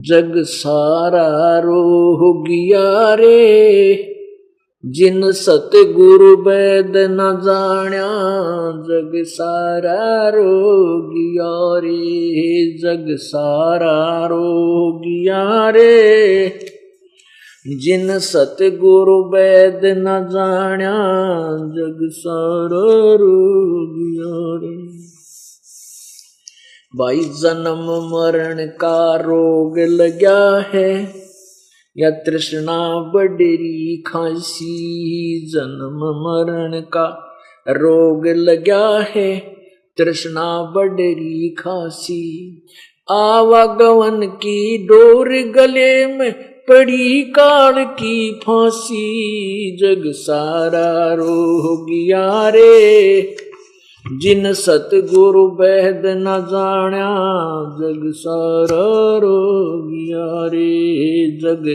जग सारा रोह गया रे, जिन सतगुरु वैद न जान्या। जग सारा रोह गया रे, जग सारा रोह गया रे, जिन सतगुरु वैद न जान्या। जग सारा रोग गया रे। भाई जन्म मरण का रोग लगा है, या तृष्णा बडरी खांसी। जन्म मरण का रोग लगा है, तृष्णा बडरी खांसी। आवागमन की डोर गले में पड़ी काल की फांसी। जग सारा रोग गया रे, जिन सतगुरु वैद न जान्या। जग सारा रोग गया रे, जग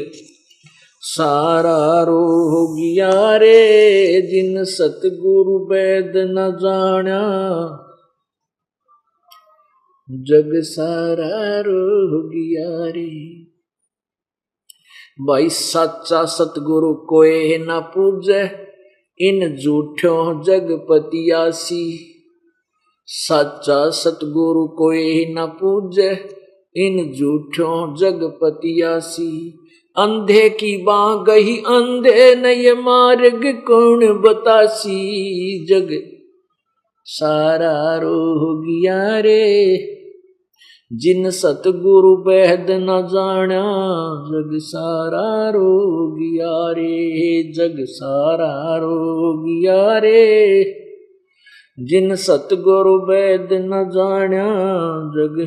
सारा रोग गया रे, जिन सतगुरु वैद न जान्या। जग सारा रोग गया रे। भाई सच्चा सतगुरु कोई न पूजे, इन झूठों जगपतियासी। सच्चा सतगुरु कोई न पूजे, इन झूठों जगपतियासी। अंधे की बाँ गही अंधे न ये मार्ग कौन बतासी। जग सारा रोग गया रे, जिन सतगुरु वैद न जान्या। जग सारा रोग गया रे, जग सारा रोग गया रे, जिन सतगुरु वैद न जान्या। जग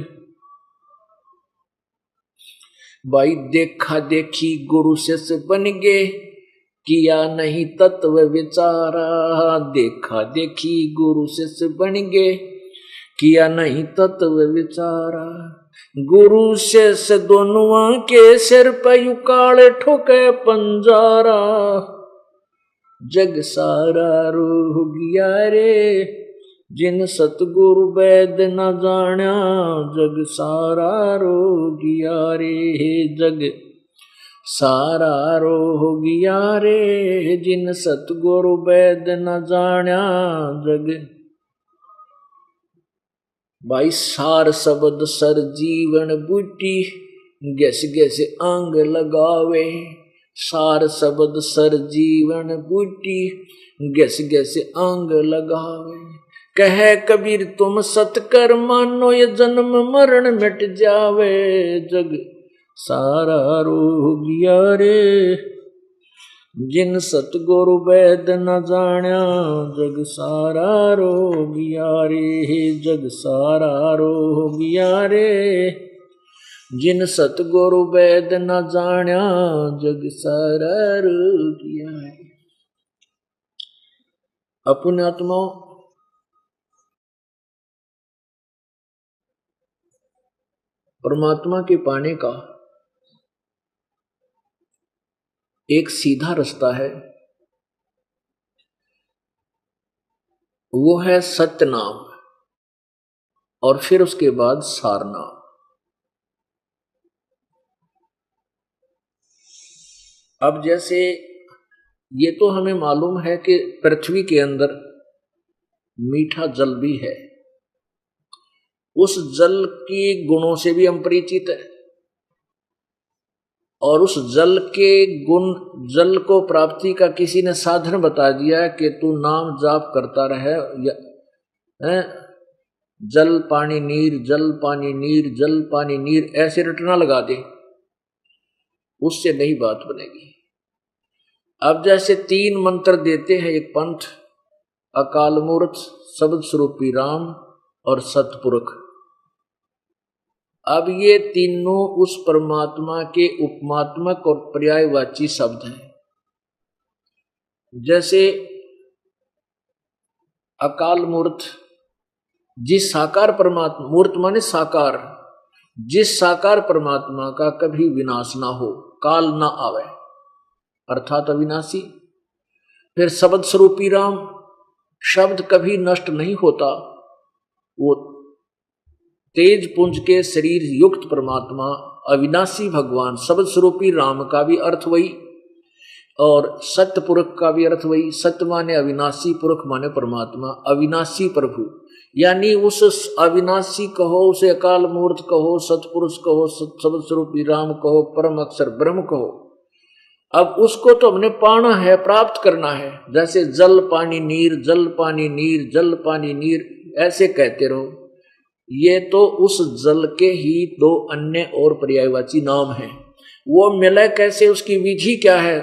भाई देखा देखी गुरु शिष्य बन गे, किया नहीं तत्व विचारा। देखा देखी गुरु शिष्य बन गे, किया नहीं तत्व विचारा। गुरु शिष्य दोनों के सिर पर युकाल ठोके पंजारा। जग सारा रोग गया रे, जिन सतगुरु वैद न जान्या। जग सारा रोग गया रे, जग सारा रोग गया रे, जिन सतगुरु वैद न जान्या। जग भाई सार शब्द सर जीवन बूटी, गैस गैस अंग लगावे। सार शब्द सर जीवन बूटी, गैस गैस अंग लगावे। कहे कबीर तुम सतकर मानो, ये जन्म मरण मिट जावे। जग सारा रोग गया रे, जिन सतगुरु वैद न जान्या। जग सारा रोग गया रे, जग सारा रोग गया रे, जिन सतगुरु वैद न जान्या। जग सारा रोग गया है। अपने आत्मा परमात्मा के पाने का एक सीधा रास्ता है, वो है सत्य नाम, और फिर उसके बाद सार नाम। अब जैसे ये तो हमें मालूम है कि पृथ्वी के अंदर मीठा जल भी है, उस जल की गुणों से भी हम परिचित है, और उस जल के गुण, जल को प्राप्ति का किसी ने साधन बता दिया कि तू नाम जाप करता रहे। जल पानी नीर, जल पानी नीर, जल पानी नीर, ऐसे रटना लगा दे, उससे नहीं बात बनेगी। अब जैसे 3 मंत्र देते हैं एक पंथ, अकाल मूर्त, शब्द स्वरूपी राम और सतपुरुष। अब ये तीनों उस परमात्मा के उपमात्मक और पर्यायवाची शब्द हैं। जैसे अकाल मूर्त, जिस साकार परमात्मा, मूर्त माने साकार, जिस साकार परमात्मा का कभी विनाश ना हो, काल ना आवे, अर्थात अविनाशी। फिर शब्द स्वरूपी राम, शब्द कभी नष्ट नहीं होता, वो तेज पुंज के शरीर युक्त परमात्मा अविनाशी भगवान शब्द स्वरूपी राम का भी अर्थ वही, और सत्य पुरुष का भी अर्थ वही। सत्य माने अविनाशी, पुरुष माने परमात्मा, अविनाशी प्रभु, यानी उस अविनाशी कहो, उसे अकाल मूर्त कहो, सतपुरुष कहो, शब्द स्वरूपी राम कहो, परम अक्षर ब्रह्म कहो। अब उसको तो हमने पाना है, प्राप्त करना है। जैसे जल पानी नीर, जल पानी नीर, जल पानी नीर, ऐसे कहते रहो। ये तो उस जल के ही दो अन्य और पर्यायवाची नाम हैं। वो मिले कैसे, उसकी विधि क्या है?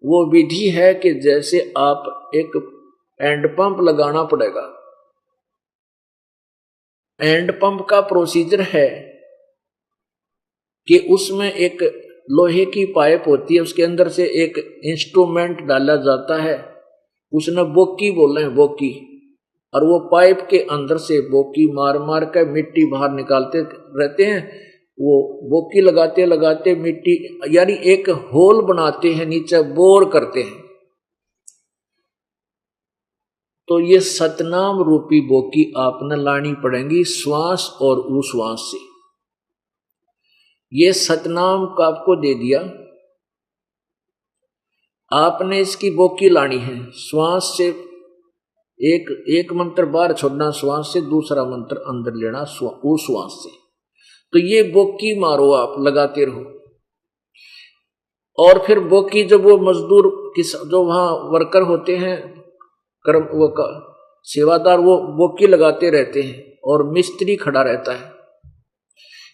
वो विधि है कि जैसे आप एक हैंड पंप लगाना पड़ेगा। हैंड पंप का प्रोसीजर है कि उसमें एक लोहे की पाइप होती है, उसके अंदर से एक इंस्ट्रूमेंट डाला जाता है, उसने बोकी बोले हैं, बोकी, और वो पाइप के अंदर से बोकी मार मार कर मिट्टी बाहर निकालते रहते हैं। वो बोकी लगाते लगाते मिट्टी, यानी एक होल बनाते हैं, नीचे बोर करते हैं। तो ये सतनाम रूपी बोकी आपने लानी पड़ेगी श्वास और उश्वास से। ये सतनाम का आपको दे दिया, आपने इसकी बोकी लानी है। श्वास से एक मंत्र बाहर छोड़ना श्वास से, दूसरा मंत्र अंदर लेना उश्वास से। तो ये बोकी मारो, आप लगाते रहो। और फिर बोकी जब वो मजदूर जो वहां वर्कर होते हैं, कर्म वो सेवादार, वो बोकी लगाते रहते हैं और मिस्त्री खड़ा रहता है,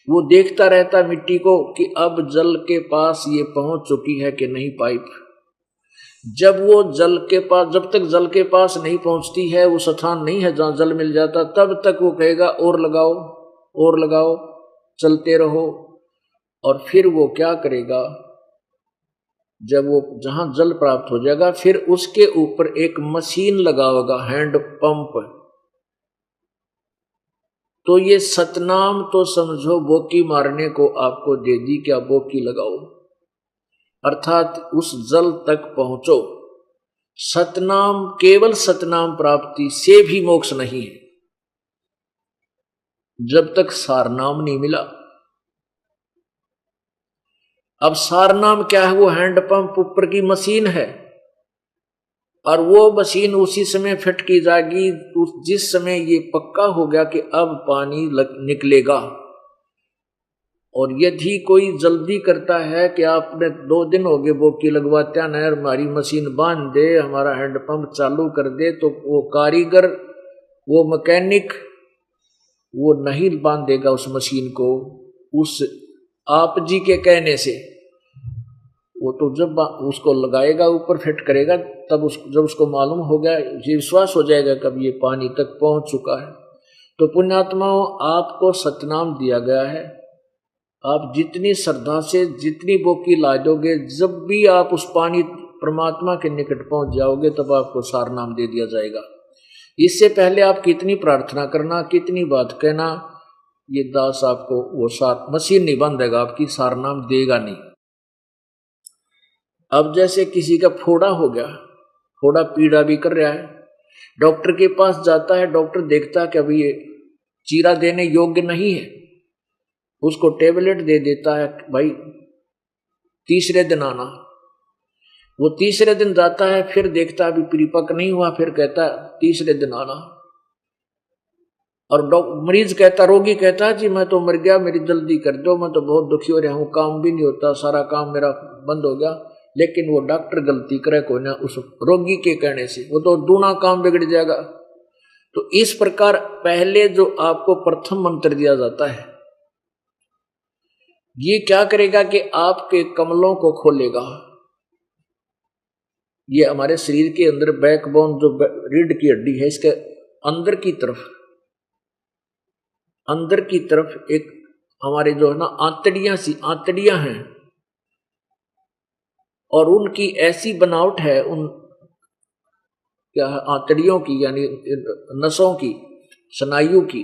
वो देखता रहता है मिट्टी को कि अब जल के पास ये पहुंच चुकी है कि नहीं पाइप। जब वो जल के पास, जब तक जल के पास नहीं पहुंचती है, वो स्थान नहीं है जहां जल मिल जाता, तब तक वो कहेगा और लगाओ और लगाओ, चलते रहो। और फिर वो क्या करेगा, जब वो जहां जल प्राप्त हो जाएगा, फिर उसके ऊपर एक मशीन लगाएगा, हैंड पंप। तो ये सतनाम तो समझो बोकी मारने को आपको दे दी, क्या बोकी लगाओ, अर्थात उस जल तक पहुंचो। सतनाम, केवल सतनाम प्राप्ति से भी मोक्ष नहीं है, जब तक सारनाम नहीं मिला। अब सारनाम क्या है? वो हैंड पंप ऊपर की मशीन है, और वो मशीन उसी समय फिट की जाएगी जिस समय ये पक्का हो गया कि अब पानी निकलेगा। और यदि कोई जल्दी करता है कि आपने 2 दिन हो गए बोकी लगवाते हैं, हमारी मशीन बांध दे, हमारा हैंड पंप चालू कर दे, तो वो कारीगर, वो मैकेनिक, वो नहीं बांध देगा उस मशीन को उस आप जी के कहने से। वो तो जब उसको लगाएगा, ऊपर फिट करेगा, तब जब उसको मालूम हो गया, ये विश्वास हो जाएगा कब ये पानी तक पहुंच चुका है। तो पुण्यात्माओं, आपको सतनाम दिया गया है। आप जितनी श्रद्धा से जितनी बोकी ला दोगे, जब भी आप उस पानी परमात्मा के निकट पहुंच जाओगे, तब आपको सारनाम दे दिया जाएगा। इससे पहले आप कितनी प्रार्थना करना, कितनी बात कहना, ये दास आपको वो मशीन नहीं बांधेगा, आपकी सारनाम देगा नहीं। अब जैसे किसी का फोड़ा हो गया, फोड़ा पीड़ा भी कर रहा है, डॉक्टर के पास जाता है, डॉक्टर देखता कि अभी ये चीरा देने योग्य नहीं है, उसको टेबलेट दे देता है, भाई तीसरे दिन आना। वो तीसरे दिन जाता है, फिर देखता अभी परिपक्व नहीं हुआ, फिर कहता है तीसरे दिन आना। और मरीज कहता, रोगी कहता है, जी मैं तो मर गया, मेरी जल्दी कर दो, मैं तो बहुत दुखी हो रहा हूँ, काम भी नहीं होता, सारा काम मेरा बंद हो गया। लेकिन वो डॉक्टर गलती करे को ना, उस रोगी के कहने से वो तो दूना काम बिगड़ जाएगा। तो इस प्रकार पहले जो आपको प्रथम मंत्र दिया जाता है, ये क्या करेगा कि आपके कमलों को खोलेगा। ये हमारे शरीर के अंदर बैकबोन, जो रीढ़ की हड्डी है, इसके अंदर की तरफ एक हमारे जो है ना आंतड़ियां हैं, और उनकी ऐसी बनावट है, उन क्या है, आंतड़ियों की, यानी नसों की, स्नायु की।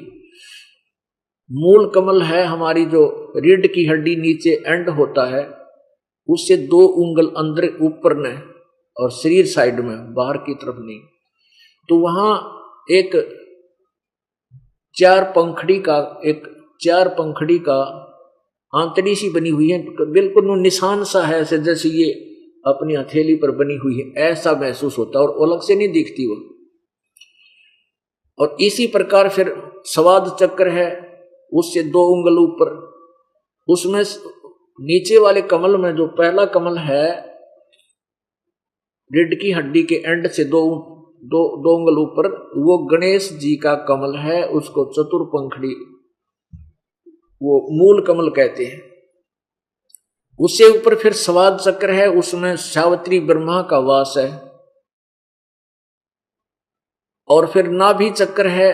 मूल कमल है हमारी, जो रीढ़ की हड्डी नीचे एंड होता है, उससे 2 उंगल अंदर ऊपर ने, और शरीर साइड में, बाहर की तरफ नहीं। तो वहां एक 4 पंखड़ी का आंतड़ी सी बनी हुई है, बिल्कुल वो निशान सा है, ऐसे जैसे ये अपनी हथेली पर बनी हुई है, ऐसा महसूस होता है और अलग से नहीं दिखती वो। और इसी प्रकार फिर स्वाद चक्र है, उससे 2 उंगल ऊपर, उसमें नीचे वाले कमल में जो पहला कमल है रीढ़ की हड्डी के एंड से 2 उंगल ऊपर, वो गणेश जी का कमल है, उसको चतुर्पंखड़ी वो मूल कमल कहते हैं। उससे ऊपर फिर स्वाद चक्र है, उसमें सावित्री ब्रह्मा का वास है। और फिर नाभि चक्र है,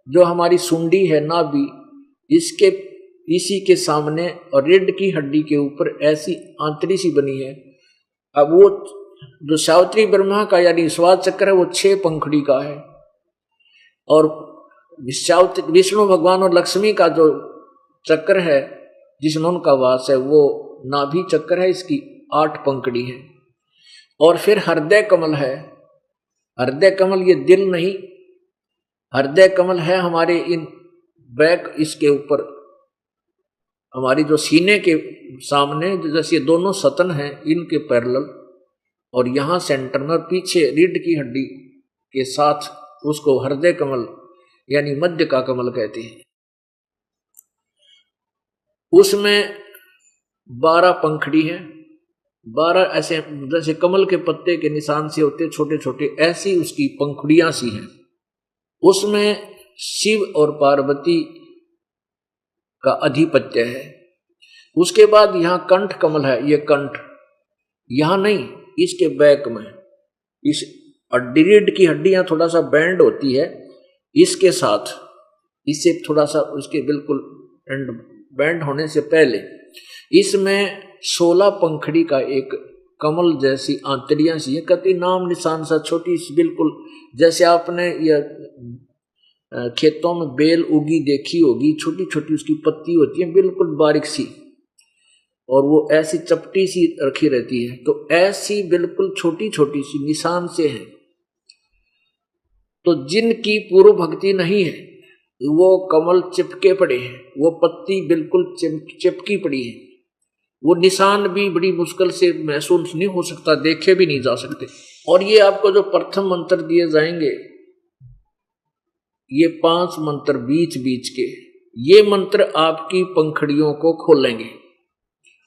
जो हमारी सुंडी है नाभि, इसके इसी के सामने और रीढ़ की हड्डी के ऊपर ऐसी आंतड़ी सी बनी है। अब वो जो सावित्री ब्रह्मा का यानी स्वाद चक्र है वो 6 पंखड़ी का है, और विष्णु भगवान और लक्ष्मी का जो चक्र है जिसमें उनका वास है वो नाभि चक्र है, इसकी 8 पंखड़ी है। और फिर हृदय कमल है। हृदय कमल ये दिल नहीं, हृदय कमल है हमारे इन बैक, इसके ऊपर हमारी जो सीने के सामने जैसे दोनों सतन हैं इनके पैरेलल, और यहाँ सेंटर में पीछे रीढ़ की हड्डी के साथ उसको हृदय कमल यानी मध्य का कमल कहते हैं। उसमें 12 पंखड़ी है, 12 ऐसे जैसे कमल के पत्ते के निशान से होते छोटे छोटे, ऐसी उसकी पंखुड़ियां सी हैं। उसमें शिव और पार्वती का अधिपत्य है। उसके बाद यहाँ कंठ कमल है, ये कंठ यहाँ नहीं, इसके बैक में, इस रीढ़ की हड्डियां थोड़ा सा बैंड होती है इसके साथ, इससे थोड़ा सा उसके बिल्कुल एंड बैंड होने से पहले इसमें 16 पंखड़ी का एक कमल जैसी आंतड़ियां सी है, कति नाम निशान सा छोटी सी, बिल्कुल जैसे आपने यह खेतों में बेल उगी देखी होगी, छोटी छोटी उसकी पत्ती होती है बिल्कुल बारीक सी, और वो ऐसी चपटी सी रखी रहती है। तो ऐसी बिल्कुल छोटी छोटी सी निशान से है। तो जिनकी पूर्व भक्ति नहीं है वो कमल चिपके पड़े हैं, वो पत्ती बिल्कुल चिपकी पड़ी है, वो निशान भी बड़ी मुश्किल से महसूस नहीं हो सकता, देखे भी नहीं जा सकते। और ये आपको जो प्रथम मंत्र दिए जाएंगे, ये 5 मंत्र बीच बीच के, ये मंत्र आपकी पंखड़ियों को खोलेंगे,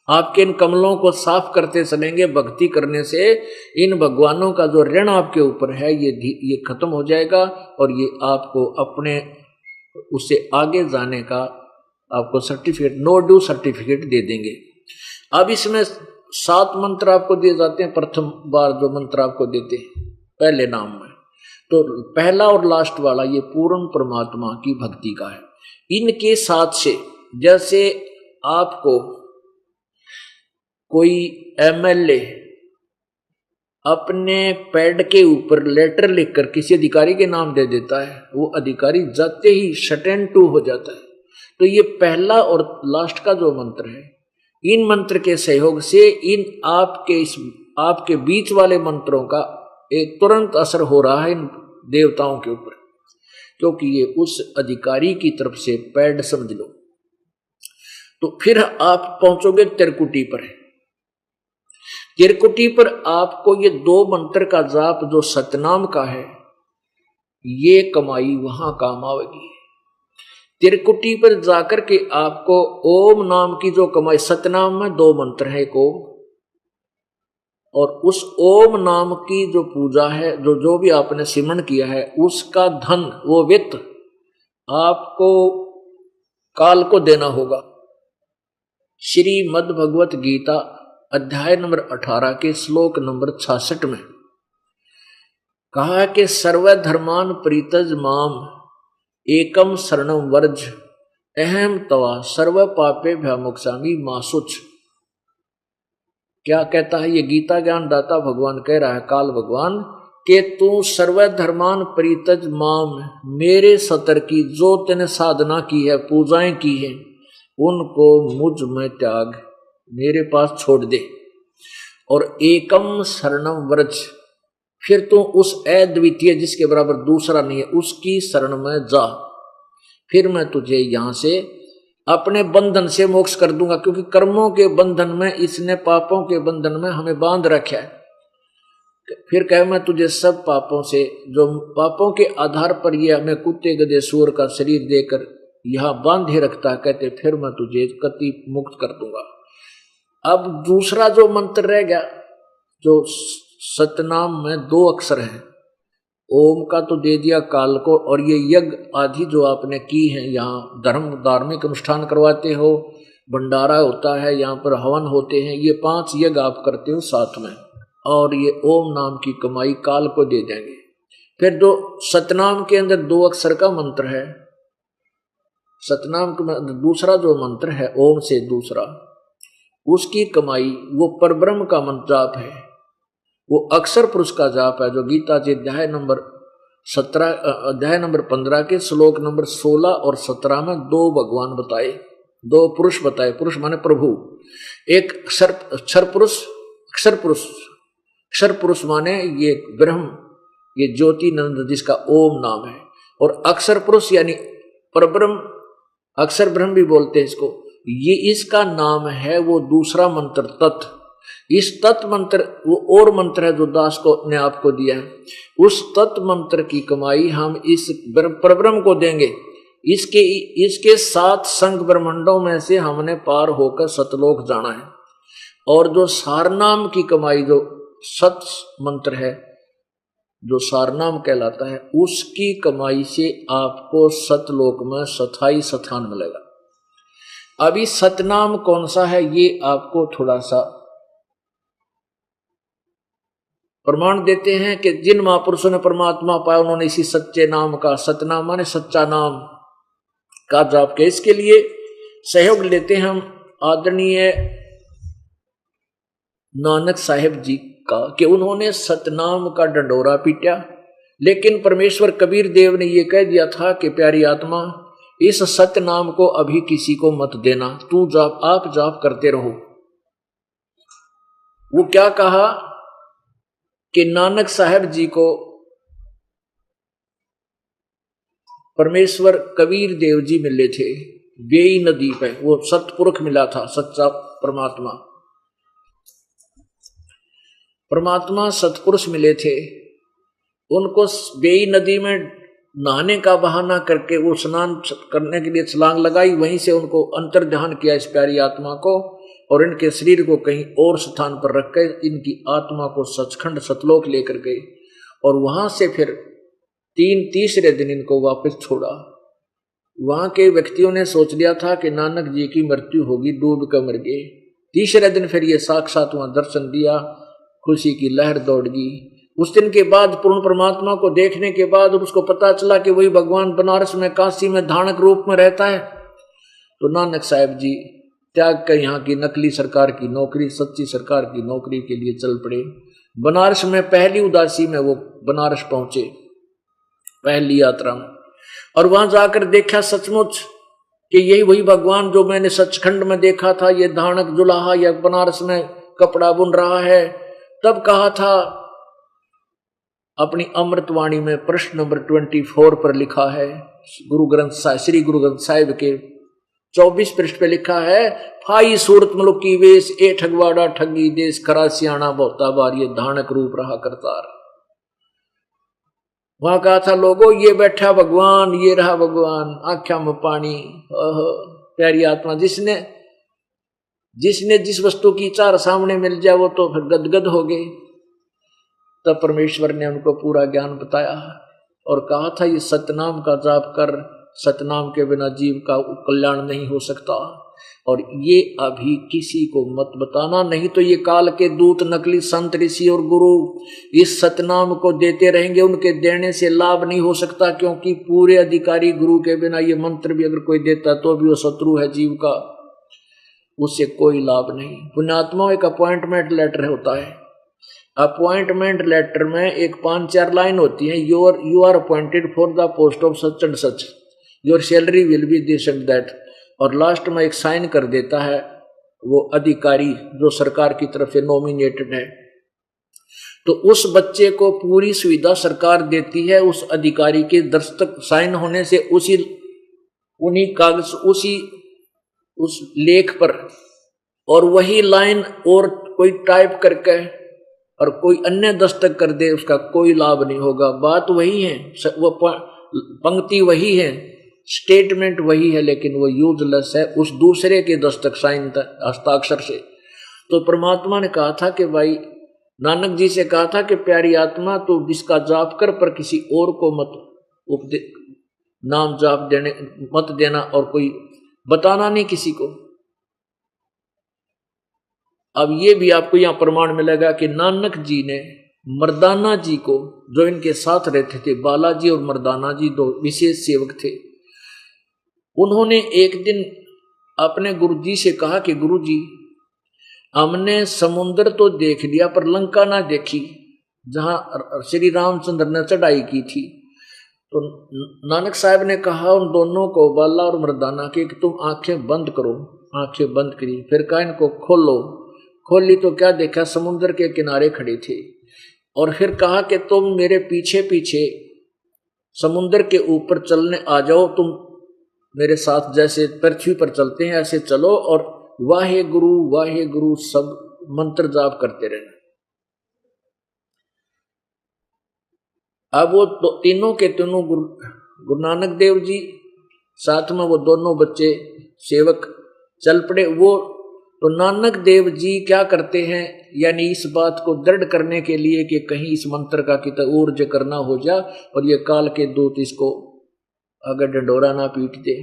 आपके इन कमलों को साफ करते चलेंगे। भक्ति करने से इन भगवानों का जो ऋण आपके ऊपर है ये खत्म हो जाएगा, और ये आपको अपने उससे आगे जाने का आपको सर्टिफिकेट, नो ड्यू सर्टिफिकेट दे देंगे। अब इसमें 7 मंत्र आपको दिए जाते हैं, प्रथम बार जो मंत्र आपको देते हैं पहले नाम में। तो पहला और लास्ट वाला ये पूर्ण परमात्मा की भक्ति का है। इनके साथ से जैसे आपको कोई एमएलए अपने पैड के ऊपर लेटर लिखकर किसी अधिकारी के नाम दे देता है, वो अधिकारी जाते ही शटन टू हो जाता है। तो ये पहला और लास्ट का जो मंत्र है, इन मंत्र के सहयोग से इन आपके बीच वाले मंत्रों का एक तुरंत असर हो रहा है इन देवताओं के ऊपर, क्योंकि ये उस अधिकारी की तरफ से पैड समझ लो। तो फिर आप पहुंचोगे त्रिकुटी पर। त्रिकुटी पर आपको ये 2 मंत्र का जाप जो सतनाम का है, ये कमाई वहां काम आवेगी। त्रिकुटी पर जाकर के आपको ओम नाम की जो कमाई, सतनाम में 2 मंत्र है, एक ओम, और उस ओम नाम की जो पूजा है, जो भी आपने सिमरण किया है, उसका धन, वो वित्त आपको काल को देना होगा। श्रीमद् भगवत गीता अध्याय नंबर 18 के श्लोक नंबर 66 में कहा है कि सर्वधर्मान परित्यज माम एकम शरणम वर्ज अहम तवा सर्व पापे भयमुक्षामि मा शुच। क्या कहता है ये गीता ज्ञान दाता भगवान कह रहा है, काल भगवान, कि तू सर्वधर्मान परित्यज माम, मेरे सतर की जो तूने साधना की है, पूजाएं की हैं, उनको मुझ में त्याग, मेरे पास छोड़ दे, और एकम शरणम व्रज, फिर तू उस अद्वितीय जिसके बराबर दूसरा नहीं है उसकी शरण में जा, फिर मैं तुझे यहां से अपने बंधन से मोक्ष कर दूंगा, क्योंकि कर्मों के बंधन में इसने, पापों के बंधन में हमें बांध रखा है। फिर कहे मैं तुझे सब पापों से, जो पापों के आधार पर ये हमें कुत्ते गधे सूअर का शरीर देकर यहाँ बांधे रखता, कहते फिर मैं तुझे कति मुक्त कर दूंगा। अब दूसरा जो मंत्र रह गया, जो सतनाम में 2 अक्षर हैं, ओम का तो दे दिया काल को, और ये यज्ञ आदि जो आपने की है, यहाँ धार्मिक अनुष्ठान करवाते हो, भंडारा होता है, यहाँ पर हवन होते हैं, ये 5 यज्ञ आप करते हो साथ में, और ये ओम नाम की कमाई काल को दे देंगे। फिर दो सतनाम के अंदर 2 अक्षर का मंत्र है, सतनाम का दूसरा जो मंत्र है ओम से दूसरा, उसकी कमाई वो परब्रह्म का मंत्र जाप है, वो अक्षर पुरुष का जाप है, जो गीता जी अध्याय नंबर 15 के श्लोक नंबर 16 और 17 में 2 भगवान बताए, 2 पुरुष बताए। पुरुष माने प्रभु, एक अक्षर पुरुष माने ये ब्रह्म, ये ज्योति नंद जिसका ओम नाम है, और अक्षर पुरुष यानी परब्रह्म, अक्षर ब्रह्म भी बोलते हैं इसको, ये इसका नाम है वो दूसरा मंत्र तत्। इस तत् मंत्र वो और मंत्र है जो दास को ने आपको दिया है, उस तत् मंत्र की कमाई हम इस परब्रह्म को देंगे। इसके 7 संग ब्रह्मांडों में से हमने पार होकर सतलोक जाना है, और जो सारनाम की कमाई, जो सत मंत्र है, जो सारनाम कहलाता है, उसकी कमाई से आपको सतलोक में स्थायी स्थान मिलेगा। अभी सतनाम कौन सा है ये आपको थोड़ा सा प्रमाण देते हैं कि जिन महापुरुषों ने परमात्मा पाया उन्होंने इसी सच्चे नाम का, सतनाम माने सच्चा नाम का जाप किया। इसके लिए सहयोग लेते हैं हम आदरणीय नानक साहिब जी का, कि उन्होंने सतनाम का डंडोरा पीटा, लेकिन परमेश्वर कबीर देव ने यह कह दिया था कि प्यारी आत्मा, इस सतनाम को अभी किसी को मत देना, तू जाप, आप जाप करते रहो। वो क्या कहा कि नानक साहब जी को परमेश्वर कबीर देव जी मिले थे बेई नदी पे, वो सतपुरुष मिला था, सच्चा परमात्मा सतपुरुष मिले थे। उनको बेई नदी में नहाने का बहाना करके वो स्नान करने के लिए छलांग लगाई, वहीं से उनको अंतर ध्यान किया इस प्यारी आत्मा को, और इनके शरीर को कहीं और स्थान पर रख कर इनकी आत्मा को सचखंड सतलोक लेकर गए, और वहां से फिर तीसरे दिन इनको वापस छोड़ा। वहां के व्यक्तियों ने सोच लिया था कि नानक जी की मृत्यु होगी, डूब कर मर गए। तीसरे दिन फिर ये साक्षात वहां दर्शन दिया, खुशी की लहर दौड़ गई। उस दिन के बाद पूर्ण परमात्मा को देखने के बाद उसको पता चला कि वही भगवान बनारस में काशी में धानक रूप में रहता है। तो नानक साहब जी त्याग कर यहाँ की नकली सरकार की नौकरी, सच्ची सरकार की नौकरी के लिए चल पड़े। बनारस में पहली उदासी में वो बनारस पहुंचे, पहली यात्रा में, और वहां जाकर देखा सचमुच कि यही वही भगवान जो मैंने सचखंड में देखा था, ये धानक जुलाहा या बनारस में कपड़ा बुन रहा है। तब कहा था अपनी अमृतवाणी में, प्रश्न नंबर 24 पर लिखा है, श्री गुरु ग्रंथ साहिब के 24 पृष्ठ पे लिखा है, फाई सूरत मुल्क की वेश, ए ठगवाड़ा ठगी देश, खरा सियाणा बहुता बार, ये धानक रूप रहा करतार। वहां कहा था लोगों, ये बैठा भगवान, ये रहा भगवान, आख्या में पानी। प्यारी आत्मा, जिसने जिस वस्तु की चार सामने मिल जाए वो तो फिर गदगद हो गए। तब परमेश्वर ने उनको पूरा ज्ञान बताया और कहा था ये सतनाम का जाप कर, सतनाम के बिना जीव का कल्याण नहीं हो सकता, और ये अभी किसी को मत बताना, नहीं तो ये काल के दूत, नकली संत, ऋषि और गुरु इस सतनाम को देते रहेंगे, उनके देने से लाभ नहीं हो सकता, क्योंकि पूरे अधिकारी गुरु के बिना ये मंत्र भी अगर कोई देता तो भी वो शत्रु है जीव का, उससे कोई लाभ नहीं। पुण्यात्मा एक अपॉइंटमेंट लेटर होता है, अपॉइंटमेंट लेटर में एक 5-4 लाइन होती है, you are appointed for the post of such and such, your salary will be this and that, और लास्ट में एक साइन कर देता है वो अधिकारी जो सरकार की तरफ से नॉमिनेटेड है। तो उस बच्चे को पूरी सुविधा सरकार देती है, उस अधिकारी के दस्तखत साइन होने से उन्हीं कागज, उसी उस लेख पर, और वही लाइन और कोई टाइप करके और कोई अन्य दस्तक कर दे, उसका कोई लाभ नहीं होगा। बात वही है, वो पंक्ति वही है, स्टेटमेंट वही है, लेकिन वो यूजलेस है उस दूसरे के दस्तक साइन हस्ताक्षर से। तो परमात्मा ने कहा था कि भाई, नानक जी से कहा था कि प्यारी आत्मा तो जिसका जाप कर, पर किसी और को मत नाम जाप देने मत देना, और कोई बताना नहीं किसी को। अब ये भी आपको यहां प्रमाण मिलेगा कि नानक जी ने मर्दाना जी को, जो इनके साथ रहते थे, बालाजी और मर्दाना जी दो विशेष सेवक थे, उन्होंने एक दिन अपने गुरुजी से कहा कि गुरुजी, हमने समुद्र तो देख लिया पर लंका ना देखी, जहां श्री रामचंद्र ने चढ़ाई की थी। तो नानक साहब ने कहा उन दोनों को, बाला और मर्दाना के, कि तुम आंखें बंद करो। आंखें बंद करी, फिर कहा इनको खोलो। खोली तो क्या देखा, समुद्र के किनारे खड़े थे। और फिर कहा कि तुम मेरे पीछे पीछे समुद्र के ऊपर चलने आ जाओ, तुम मेरे साथ जैसे पृथ्वी पर चलते हैं ऐसे चलो, और वाहे गुरु सब मंत्र जाप करते रहना। अब वो तीनों के तीनों गुरु नानक देव जी, साथ में वो दोनों बच्चे सेवक चल पड़े। वो तो नानक देव जी क्या करते हैं, यानी इस बात को दृढ़ करने के लिए कि कहीं इस मंत्र का कितना ऊर्ज करना हो जा और ये काल के दूत इसको अगर डंडोरा ना पीट दे।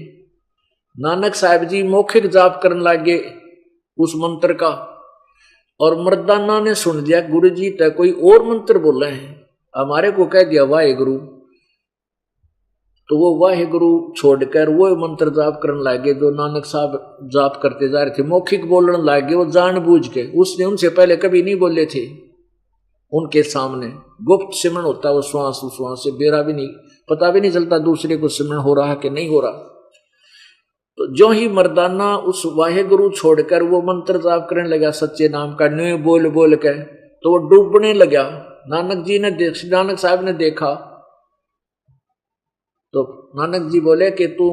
नानक साहब जी मौखिक जाप करने लगे उस मंत्र का, और मर्दाना ने सुन लिया, गुरु जी तक कोई और मंत्र बोला है, हमारे को कह दिया वाहे गुरु। तो वो वाहे गुरु छोड़कर वो मंत्र जाप करने लगे जो नानक साहब जाप करते जा रहे थे, मौखिक बोलने लगे वो जानबूझ के। उसने उनसे पहले कभी नहीं बोले थे, उनके सामने गुप्त सिमरन होता है, वो श्वास से बेरा भी नहीं, पता भी नहीं चलता दूसरे को सिमरन हो रहा है कि नहीं हो रहा। तो जो ही मर्दाना उस वाहे गुरु छोड़कर वो मंत्र जाप करने लगा सच्चे नाम का, न्यू बोल बोल के, तो वो डूबने लगा। नानक साहब ने देखा, तो नानक जी बोले कि तू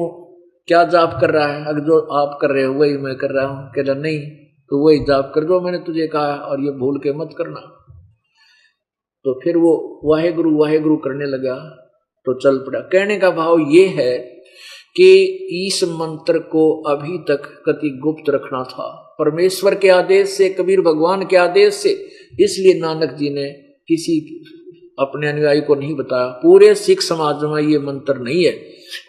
क्या जाप कर रहा है, अगर जो आप कर रहे हो वही मैं कर रहा हूं। कह रहा नहीं, तो वही जाप कर जो मैंने तुझे कहा, और ये भूल के मत करना। तो फिर वो वाहे गुरु करने लगा, तो चल पड़ा। कहने का भाव ये है कि इस मंत्र को अभी तक कति गुप्त रखना था, परमेश्वर के आदेश से, कबीर भगवान के आदेश से, इसलिए नानक जी ने किसी अपने अनुयायी को नहीं बताया। पूरे सिख समाज में ये मंत्र नहीं है।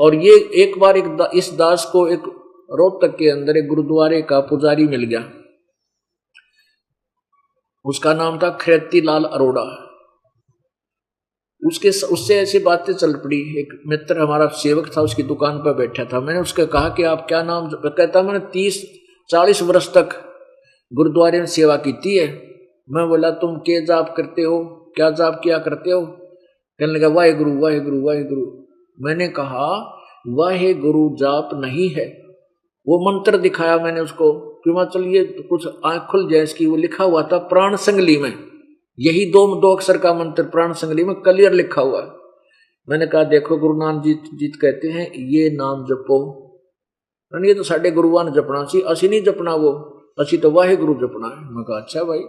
और ये एक बार इस दास को एक रोहतक के अंदर एक गुरुद्वारे का पुजारी मिल गया, उसका नाम था खिरती लाल अरोड़ा। उससे ऐसी बातें चल पड़ी। एक मित्र हमारा सेवक था, उसकी दुकान पर बैठा था। मैंने उसके कहा कि आप क्या नाम, कहता मैंने 30-40 वर्ष तक गुरुद्वारे में सेवा की है। मैं बोला तुम क्या जाप करते हो, क्या जाप किया करते हो? कहने लगा वाहे गुरु। मैंने कहा वाहे गुरु जाप नहीं है। वो मंत्र दिखाया मैंने उसको, क्यों चलिए कुछ आंख खुल जाए इसकी। वो लिखा हुआ था प्राण संगली में, यही दो अक्षर का मंत्र प्राण संगली में क्लियर लिखा हुआ है। मैंने कहा देखो गुरु नानक जी कहते हैं ये नाम जपो, ये तो साढ़े गुरुआ ने जपना सी, असी नहीं जपना, वो असी तो वाहे गुरु जपना है। मैं कहा अच्छा भाई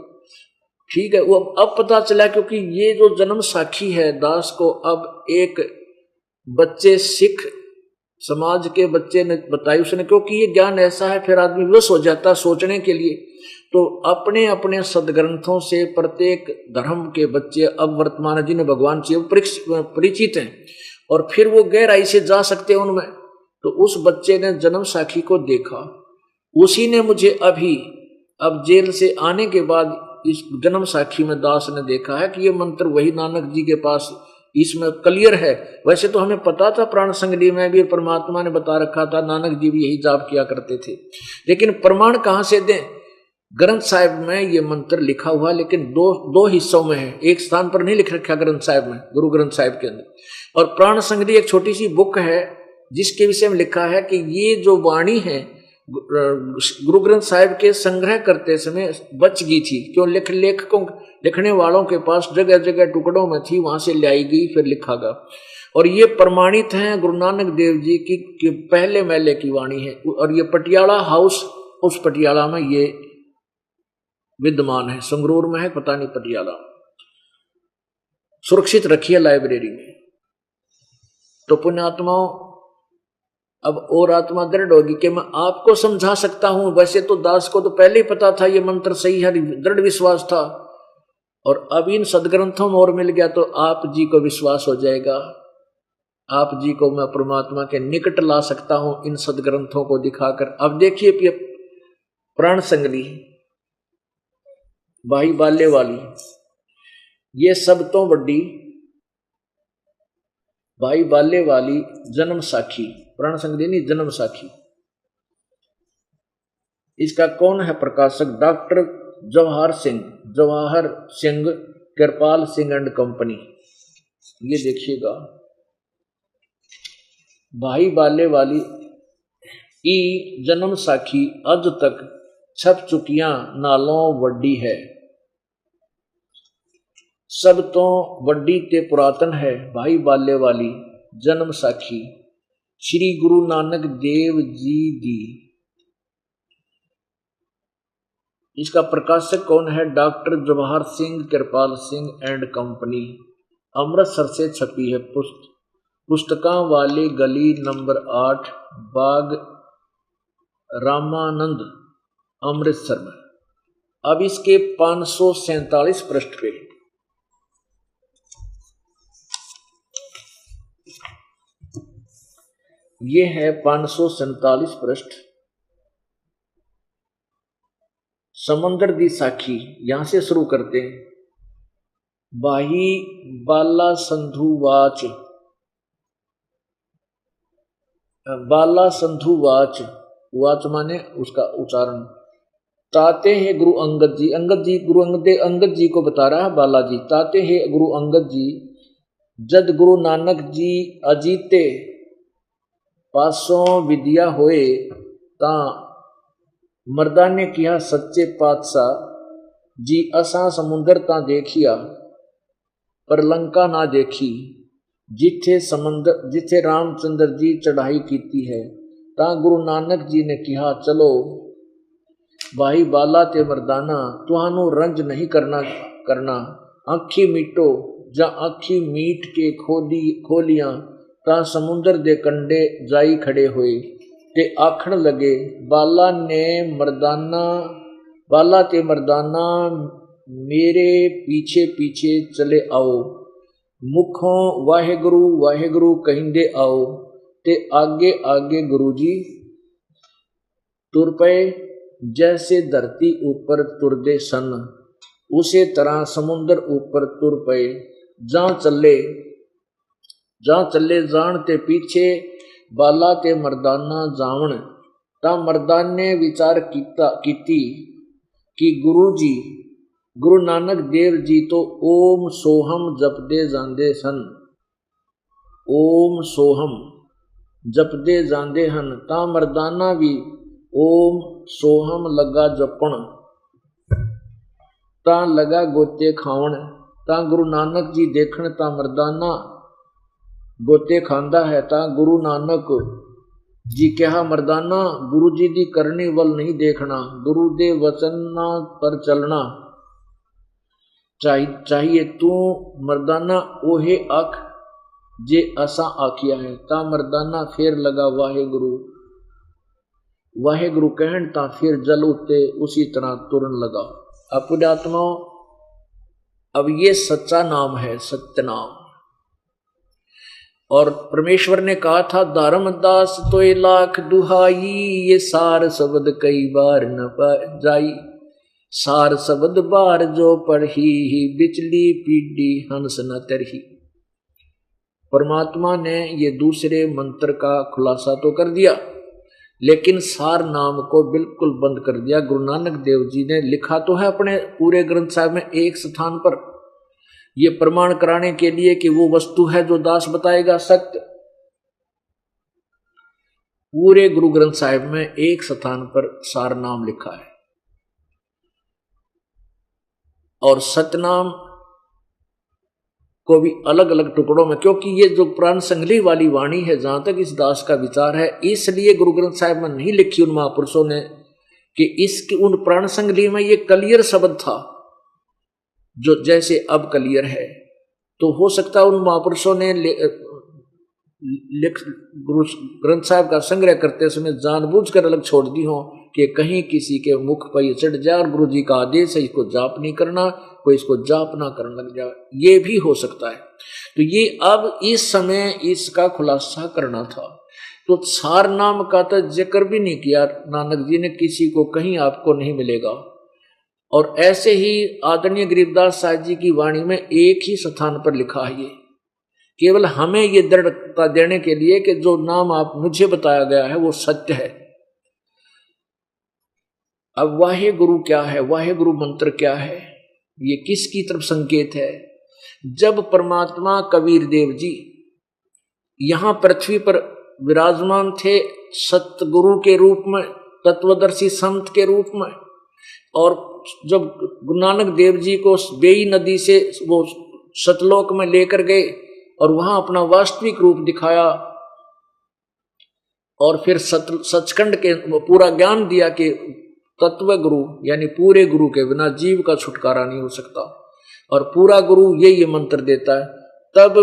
ठीक है। वो अब पता चला, क्योंकि ये जो जन्म साखी है दास को अब एक बच्चे सिख समाज के बच्चे ने बताई उसने, क्योंकि ये ज्ञान ऐसा है फिर आदमी विवश हो जाता सोचने के लिए। तो अपने अपने सदग्रंथों से प्रत्येक धर्म के बच्चे अब वर्तमान जिन्हें भगवान से परिचित हैं और फिर वो गहराई से जा सकते हैं उनमें। तो उस बच्चे ने जन्म साखी को देखा, उसी ने मुझे अभी अब जेल से आने के बाद इस जन्म साखी में दास ने देखा है कि ये मंत्र वही नानक जी के पास इसमें क्लियर है। वैसे तो हमें पता था प्राण संगली में भी परमात्मा ने बता रखा था, नानक जी भी यही जाप किया करते थे, लेकिन प्रमाण कहां से दें? ग्रंथ साहिब में ये मंत्र लिखा हुआ, लेकिन दो हिस्सों में है, एक स्थान पर नहीं लिख रखा ग्रंथ साहिब में, गुरु ग्रंथ साहिब के अंदर। और प्राण संगली एक छोटी सी बुक है जिसके विषय में लिखा है कि ये जो वाणी है गुरु ग्रंथ साहिब के संग्रह करते समय बच गई थी, क्यों लेखकों लिखने वालों के पास जगह जगह टुकड़ों में थी, वहां से लाई गई, फिर लिखा गया। और ये प्रमाणित है गुरु नानक देव जी की पहले महले की वाणी है। और ये पटियाला हाउस, उस पटियाला में ये विद्यमान है, संगरूर में है, पता नहीं पटियाला, सुरक्षित रखी है लाइब्रेरी में। तो पुण्यात्माओं, अब और आत्मा दृढ़ होगी कि मैं आपको समझा सकता हूं। वैसे तो दास को तो पहले ही पता था ये मंत्र सही है, दृढ़ विश्वास था, और अब इन सदग्रंथों में और मिल गया तो आप जी को विश्वास हो जाएगा। आप जी को मैं परमात्मा के निकट ला सकता हूं इन सदग्रंथों को दिखाकर। अब देखिए प्राण संगली, भाई बाले वाली, ये सब तो बड़ी भाई बाले वाली जन्म साखी, प्राण संगली नहीं जन्म साखी। इसका कौन है प्रकाशक? Doctor Jawahar Singh Kripal Singh and company. ये देखिएगा, भाई बाले वाली ई जन्म साखी अज तक छप चुकियां नालों वड्डी है, सब तो वड्डी ते पुरातन है भाई बाले वाली जन्म साखी श्री गुरु नानक देव जी दी। इसका प्रकाशक कौन है? Doctor Jawahar Singh Kripal Singh and company, Amritsar से छपी है। पुस्तकां वाली गली नंबर 8 बाग रामानंद अमृतसर में। अब इसके 547 पृष्ठ पे ये है 547 पृष्ठ, समंदर दी साखी। यहां से शुरू करते हैं। बाही बाला संधुवाच, बाला संधुवाच, वाच माने उसका उच्चारण। ताते हैं गुरु अंगद जी, अंगद जी गुरु अंगद जी को बता रहा है बालाजी। ताते हैं गुरु अंगद जी, जद गुरु नानक जी अजीते पासों विद्या होए, ता मर्दा ने किया सच्चे पातशाह जी असा समुंदर ता देखिया पर लंका ना देखी, जिथे रामचंद्र जी चढ़ाई कीती है, ता गुरु नानक जी ने कहा चलो भाई बाला ते मर्दाना, तुहानू रंज नहीं करना आखी मीटो, जा आखी मीट के खोलियां, ता समुंदर दे कंडे जाई खड़े हुए, ते आखण लगे बाला ते मर्दाना मेरे पीछे पीछे चले आओ, मुखों वाहेगुरु वाहेगुरु कहिंदे आओ, ते आगे आगे गुरुजी तुर पे, जैसे धरती ऊपर तुरदे सन, उसे तरह समुंदर ऊपर तुर पे, जहां चले जान ते पीछे बाला ते मर्दाना जावण, ता मर्दान ने विचार कीती कि गुरु नानक देव जी तो ओम सोहम जपदे जांदे सन, ओम सोहम जपदे जांदे हन, ता मर्दाना भी ओम सोहम लगा जपण, ता लगा गोते खावण, ता गुरु नानक जी देखण, ता मर्दाना गोते खांदा है, ता गुरु नानक जी कहा मर्दाना गुरु जी दी करनी वल नहीं देखना, गुरु दे वचना पर चलना चाहिए, तू मर्दाना ओहे आख जे असा आखिया है, ता मर्दाना फिर लगा वाहेगुरु वाहेगुरु कहन, ता फिर जल उते उसी तरह तुरन लगा। अब पुण्यात्माओं, अब ये सच्चा नाम है, सत्य नाम। और परमेश्वर ने कहा था धर्मदास तो लाख दुहाई, ये सार शब्द कई बार न जाई, सार शब्द बार जो पढ़ी, बिचली पीढ़ी हंस न तरही। परमात्मा ने ये दूसरे मंत्र का खुलासा तो कर दिया, लेकिन सार नाम को बिल्कुल बंद कर दिया। गुरु नानक देव जी ने लिखा तो है अपने पूरे ग्रंथ साहिब में एक स्थान पर, ये प्रमाण कराने के लिए कि वो वस्तु है जो दास बताएगा सत्य। पूरे गुरु ग्रंथ साहिब में एक स्थान पर सार नाम लिखा है, और सतनाम को भी अलग अलग टुकड़ों में, क्योंकि ये जो प्राण संगली वाली वाणी है, जहां तक इस दास का विचार है, इसलिए गुरु ग्रंथ साहिब में नहीं लिखी उन महापुरुषों ने कि इसकी उन प्राण संगली में ये कलियर शब्द था जो जैसे अब कलियर है। तो हो सकता है उन महापुरुषों ने गुरु ग्रंथ साहिब का संग्रह करते समय जानबूझकर अलग छोड़ दी हो कि कहीं किसी के मुख पर ये चढ़ जाए और गुरु जी का आदेश है इसको जाप नहीं करना, कोई इसको जाप ना करने लग जाए, ये भी हो सकता है। तो ये अब इस समय इसका खुलासा करना था। तो सार नाम का तो जिक्र भी नहीं किया नानक जी ने, किसी को कहीं आपको नहीं मिलेगा। और ऐसे ही आदरणीय गरीबदास साहब जी की वाणी में एक ही स्थान पर लिखा है, ये केवल हमें ये दृढ़ता देने के लिए कि जो नाम आप मुझे बताया गया है वो सत्य है। अब वाहे गुरु क्या है, वाहे गुरु मंत्र क्या है, ये किसकी तरफ संकेत है? जब परमात्मा कबीर देव जी यहां पृथ्वी पर विराजमान थे सतगुरु के रूप में, तत्वदर्शी संत के रूप में, और जब गुरु नानक देव जी को बेई नदी से वो सतलोक में लेकर गए और वहां अपना वास्तविक रूप दिखाया और फिर सचखंड के पूरा ज्ञान दिया कि तत्व गुरु यानी पूरे गुरु के बिना जीव का छुटकारा नहीं हो सकता, और पूरा गुरु ये मंत्र देता है। तब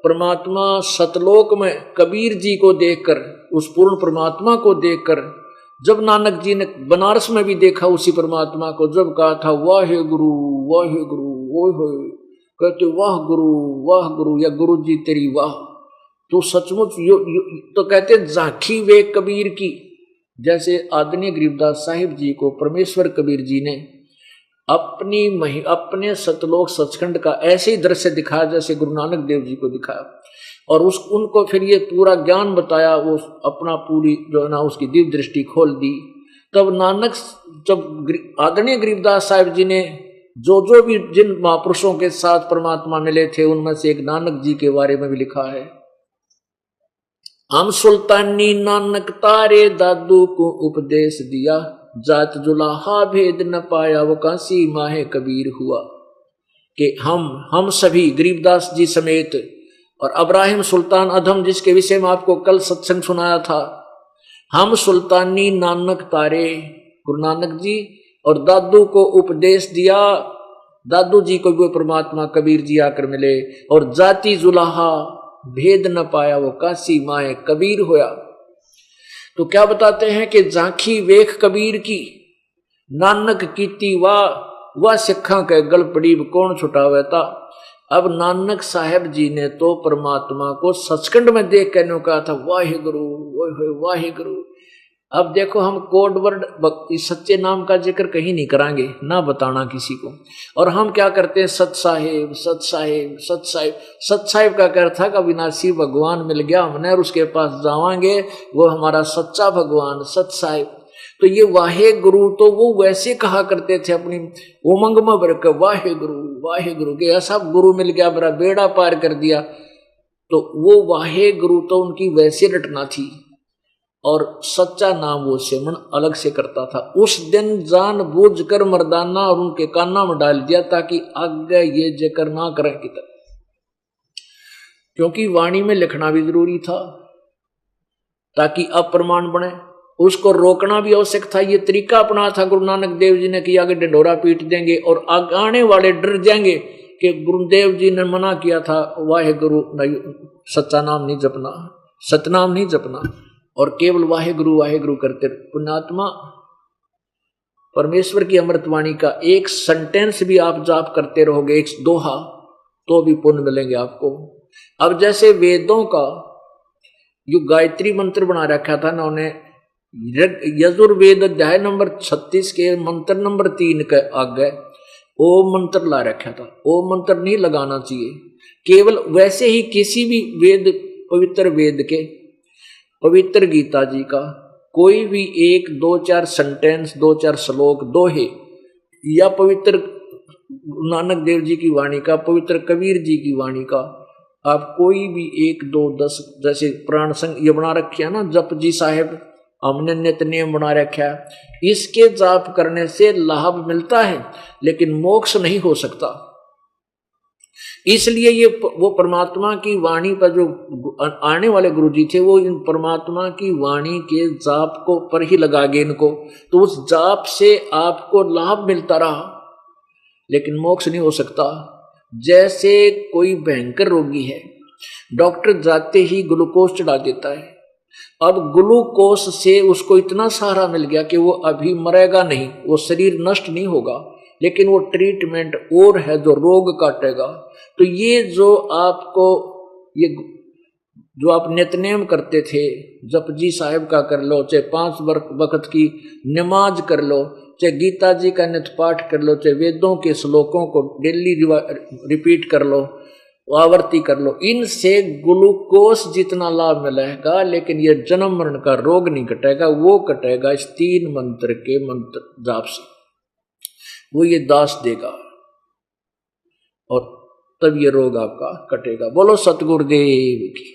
परमात्मा सतलोक में कबीर जी को देखकर, उस पूर्ण परमात्मा को देखकर, जब नानक जी ने बनारस में भी देखा उसी परमात्मा को, जब कहा था वाहे गुरु वाहे गुरु, वो कहते वाह गुरु या गुरु जी तेरी वाह। तो सचमुच तो कहते झांकी वे कबीर की, जैसे आदरणीय गरीबदास साहिब जी को परमेश्वर कबीर जी ने अपने सतलोक सचखंड का ऐसे ही दृश्य दिखाया जैसे गुरु नानक देव जी को दिखाया, और उनको फिर ये पूरा ज्ञान बताया, वो अपना पूरी जो है ना उसकी दिव्य दृष्टि खोल दी। तब जब आदरणीय गरीबदास साहिब जी ने जो भी जिन महापुरुषों के साथ परमात्मा मिले थे उनमें से एक नानक जी के बारे में भी लिखा है, हम सुल्तानी नानक तारे दादू को उपदेश दिया, जात जुलाहा भेद न पाया वो काशी माहे कबीर हुआ। कि हम सभी गरीबदास जी समेत और अब्राहिम सुल्तान अधम जिसके विषय में आपको कल सत्संग सुनाया था, हम सुल्तानी नानक तारे गुरु नानक जी और दादू को उपदेश दिया, दादू जी को भी परमात्मा कबीर जी आकर मिले, और जाति जुलाहा भेद न पाया वो काशी माए कबीर हुआ। तो क्या बताते हैं कि झांकी वेख कबीर की, नानक कीती वाह सिखा के गल पड़ी कौन छुटावे था। अब नानक साहब जी ने तो परमात्मा को सचखंड में देख कर कहा था वाहे गुरु वाहे गुरु। अब देखो हम कोड वर्ड इस सच्चे नाम का जिक्र कहीं नहीं करांगे, ना बताना किसी को, और हम क्या करते हैं सत साहिब सत साहिब सत साहिब। सत साहिब का क्या था कि अविनाशी भगवान मिल गया हमने और उसके पास जावांगे, वो हमारा सच्चा भगवान सत साहिब। तो ये वाहे गुरु तो वो वैसे कहा करते थे अपनी उमंग में भर के वाहे गुरु के, ऐसा गुरु मिल गया मेरा बेड़ा पार कर दिया। तो वो वाहे गुरु तो उनकी वैसे रटना थी, और सच्चा नाम वो सिमरन अलग से करता था। उस दिन जान बूझ कर मर्दाना और उनके काना में डाल दिया ताकि आगे ये जिक्र ना करें की तरह, क्योंकि वाणी में लिखना भी जरूरी था ताकि अप्रमाण बने। उसको रोकना भी आवश्यक था। ये तरीका अपना था गुरु नानक देव जी ने कि आगे ढिंढोरा पीट देंगे और आने वाले डर जाएंगे कि गुरुदेव जी ने मना किया था वाहे गुरु सच्चा नाम नहीं जपना, सतनाम नहीं जपना, और केवल वाहे गुरु करते। पुण्यात्मा परमेश्वर की अमृतवाणी का एक सेंटेंस भी आप जाप करते रहोगे, एक दोहा, तो भी पुण्य मिलेंगे आपको। अब जैसे वेदों का जो गायत्री मंत्र बना रखा था ना, उन्हें यजुर्वेद अध्याय नंबर 36 के मंत्र नंबर 3 के आगे ओम मंत्र ला रखा था। ओम मंत्र नहीं लगाना चाहिए, केवल वैसे ही किसी भी वेद, पवित्र वेद के, पवित्र गीता जी का कोई भी 1 2 4 सेंटेंस, 2 4 श्लोक, दोहे, या पवित्र नानक देव जी की वाणी का, पवित्र कबीर जी की वाणी का आप कोई भी 1 2 10 जैसे प्राण संग ये बना रखे है ना, जप जी साहेब हमने नित्य नियम बना रखा है, इसके जाप करने से लाभ मिलता है लेकिन मोक्ष नहीं हो सकता। इसलिए ये वो परमात्मा की वाणी पर जो आने वाले गुरुजी थे वो इन परमात्मा की वाणी के जाप को पर ही लगा गए इनको, तो उस जाप से आपको लाभ मिलता रहा लेकिन मोक्ष नहीं हो सकता। जैसे कोई भयंकर रोगी है, डॉक्टर जाते ही ग्लूकोज चढ़ा देता है, अब ग्लूकोज से उसको इतना सहारा मिल गया कि वो अभी मरेगा नहीं, वो शरीर नष्ट नहीं होगा, लेकिन वो ट्रीटमेंट और है जो रोग काटेगा। तो ये जो आपको ये जो आप नित्यनेम करते थे, जपजी साहिब का कर लो, चाहे 5 वक्त की नमाज कर लो, चाहे गीता जी का नित्य पाठ कर लो, चाहे वेदों के श्लोकों को डेली रिपीट कर लो, आवर्ती कर लो, इनसे ग्लूकोज जितना लाभ मिलेगा लेकिन ये जन्म मरण का रोग नहीं कटेगा। वो कटेगा इस 3 मंत्र के मंत्र जाप से, वो ये दास देगा और तब ये रोग आपका कटेगा। बोलो सतगुरुदेव की।